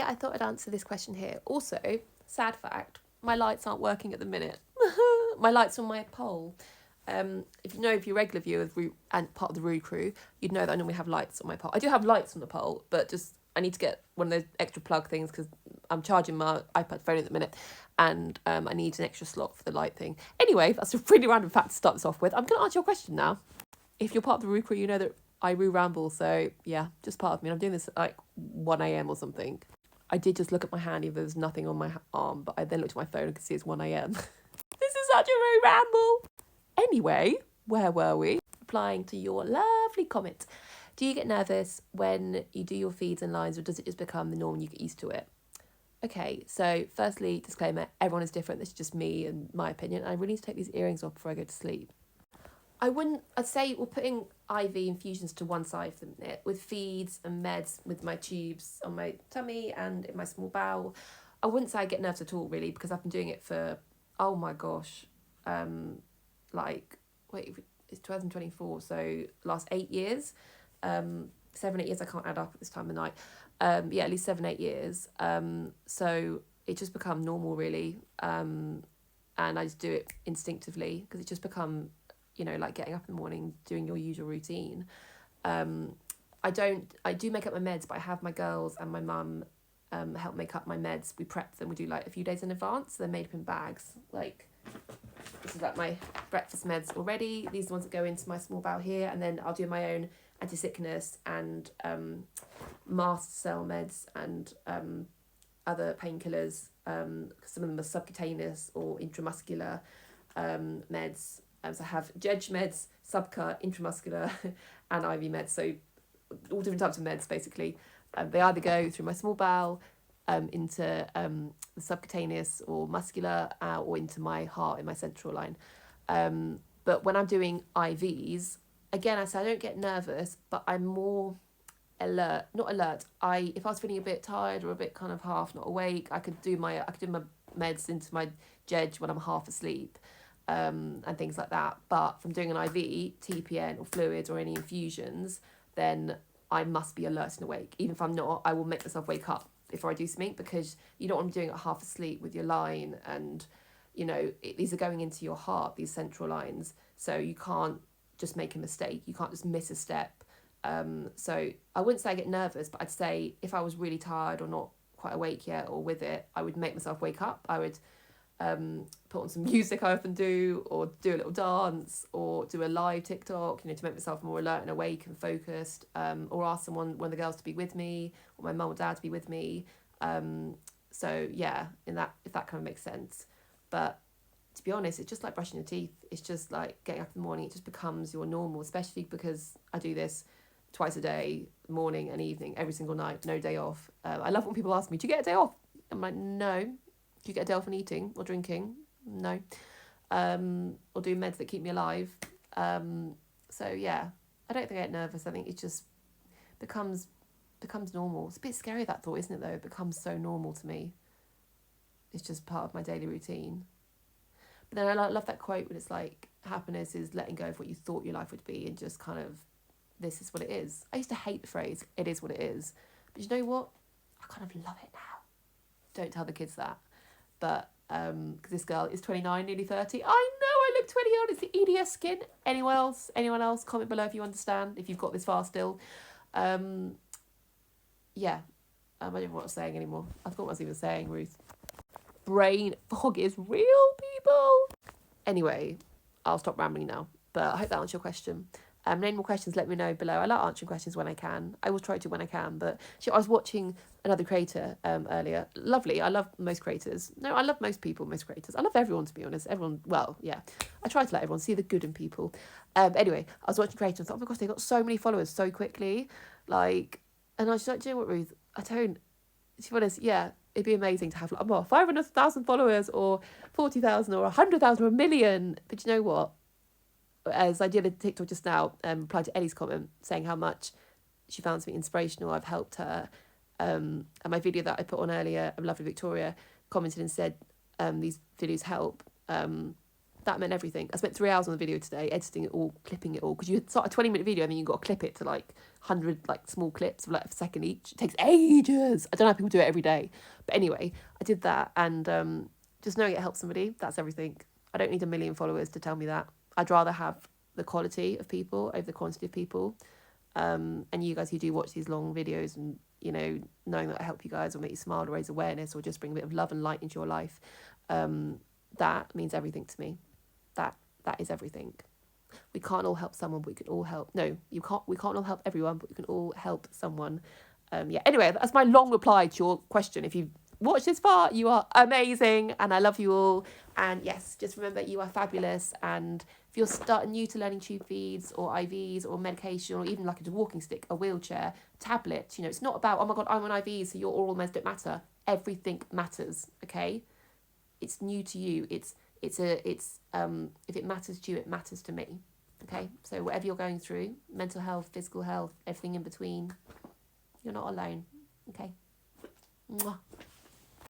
yeah, I thought I'd answer this question here. Also, sad fact, my lights aren't working at the minute. My lights on my pole. If you know, if you're a regular viewer of and part of the Rude crew, you'd know that I normally have lights on my pole. I do have lights on the pole, but just I need to get one of those extra plug things because I'm charging my iPad phone at the minute, and I need an extra slot for the light thing. Anyway, that's a really random fact to start this off with. I'm going to answer your question now. If you're part of the Rude crew, you know that I Roo ramble, so yeah, just part of me. I'm doing this at like 1 a.m. or something. I did just look at my hand, even though there's nothing on my arm, but I then looked at my phone and could see it's 1 a.m. This is such a Roo ramble. Anyway, where were we? Replying to your lovely comment. Do you get nervous when you do your feeds and lines, or does it just become the norm and you get used to it? Okay, so firstly, disclaimer, everyone is different. This is just me and my opinion. I really need to take these earrings off before I go to sleep. I'd say we're putting IV infusions to one side for the minute, with feeds and meds with my tubes on my tummy and in my small bowel. I wouldn't say I get nerves at all, really, because I've been doing it for, oh my gosh, it's 2024, so last 8 years, 7-8 years, I can't add up at this time of night, at least 7-8 years, so it just become normal, really, and I just do it instinctively, because it's just become, like getting up in the morning, doing your usual routine. I do make up my meds, but I have my girls and my mum help make up my meds. We prep them, we do like a few days in advance, so they're made up in bags, like this is like my breakfast meds already. These are the ones that go into my small bowel here, and then I'll do my own anti-sickness and mast cell meds and other painkillers. Some of them are subcutaneous or intramuscular meds. So I have Jedge meds, subcut, intramuscular, and IV meds. So all different types of meds, basically. They either go through my small bowel, into the subcutaneous or muscular, or into my heart in my central line. But when I'm doing IVs, again, I say I don't get nervous, but I'm more alert. Not alert. If I was feeling a bit tired or a bit kind of half not awake, I could do my meds into my Jedge when I'm half asleep, and things like that. But from doing an IV, TPN or fluids or any infusions, then I must be alert and awake. Even if I'm not, I will make myself wake up before I do something, because you don't want to be doing it half asleep with your line, and these are going into your heart, these central lines, so you can't just make a mistake, you can't just miss a step. So I wouldn't say I get nervous, but I'd say if I was really tired or not quite awake yet or with it, I would make myself wake up. I would put on some music, I often do, or do a little dance, or do a live TikTok, to make myself more alert and awake and focused, or ask one of the girls to be with me, or my mum or dad to be with me. So yeah, if that kind of makes sense. But to be honest, it's just like brushing your teeth. It's just like getting up in the morning. It just becomes your normal, especially because I do this twice a day, morning and evening, every single night, no day off. I love when people ask me, do you get a day off? I'm like, no. Do you get a day off from eating or drinking? No. Or do meds that keep me alive. So yeah, I don't think I get nervous. I think it just becomes normal. It's a bit scary, that thought, isn't it, though? It becomes so normal to me. It's just part of my daily routine. But then I love that quote when it's like, happiness is letting go of what you thought your life would be and just kind of, this is what it is. I used to hate the phrase, it is what it is. But you know what? I kind of love it now. Don't tell the kids that. But because this girl is 29, nearly 30. I know I look 20 old. It's the EDS skin. Anyone else? Comment below if you understand, if you've got this far still. I don't know what I was saying anymore. I forgot what I was even saying, Ruth. Brain fog is real, people. Anyway, I'll stop rambling now. But I hope that answers your question. Any more questions, let me know below. I like answering questions when I can. I will try to when I can. But I was watching another creator earlier. Lovely. I love most creators. No, I love most creators. I love everyone, to be honest. Everyone, well, yeah. I try to let everyone see the good in people. Anyway, I was watching creators and thought, oh my gosh, they got so many followers so quickly. And I was like, do you know what, Ruth? I don't, to be honest, yeah, it'd be amazing to have 500,000 followers or 40,000 or 100,000 or 1 million. But you know what? As I did a TikTok just now, replied to Ellie's comment saying how much she found something inspirational. I've helped her. And my video that I put on earlier, Lovely Victoria, commented and said, these videos help. That meant everything. I spent 3 hours on the video today, editing it all, clipping it all. Because you start a 20-minute video and then you've got to clip it to like 100 like small clips of like a second each. It takes ages. I don't know how people do it every day. But anyway, I did that, and just knowing it helps somebody, that's everything. I don't need 1 million followers to tell me that. I'd rather have the quality of people over the quantity of people. And you guys who do watch these long videos, and you know, knowing that I help you guys or make you smile or raise awareness or just bring a bit of love and light into your life, that means everything to me. That is everything. We can't all help someone, but we can all help. No, we can't all help everyone, but we can all help someone. Anyway, that's my long reply to your question. If you've watched this far, you are amazing, and I love you all. And yes, just remember, you are fabulous. And if you're starting new to learning tube feeds or IVs or medication, or even like a walking stick, a wheelchair, tablet, you know, it's not about, oh my God, I'm on IVs, so your oral meds don't matter. Everything matters, okay? It's new to you. It's if it matters to you, it matters to me. Okay, so whatever you're going through, mental health, physical health, everything in between, you're not alone. Okay. Mwah.